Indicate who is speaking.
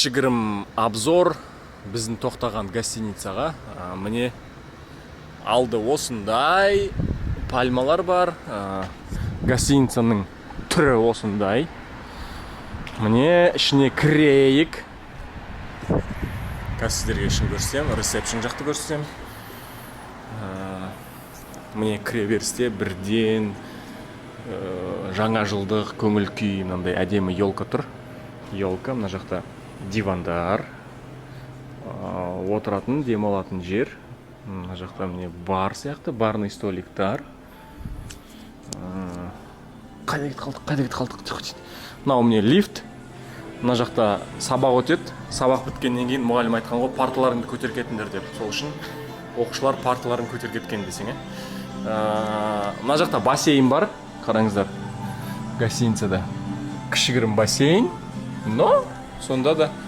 Speaker 1: кішігірім обзор біздің тоқтаған гостиницаға. Міне алды осындай пальмалар бар. Гостиницаның түрі осындай. Міне ішіне кірейік. Сіздерге ішін көрсем, ресепшн жақты көрсем. Міне кіре берісте бірден жаңа жылдық көңіл күй, мынандай әдемі елка тұр. Елка, мына жақта дивандар, отыратын, демалатын жер. Мына жақта міне бар сияқты, барный столиктар. Қайда кетіп қалдық? Мынау міне лифт. Мына жақта сабақ өтеді. Сабақ біткеннен кейін мұғалім айтқан ғой, парталарыңды көтеріп кетіңдер деп. Сол үшін оқушылар парталарын көтеріп кеткен десең. Мына жақта бассейн бар. Қараңыздар. Гостиницада кішігірім бассейн. Но сонда да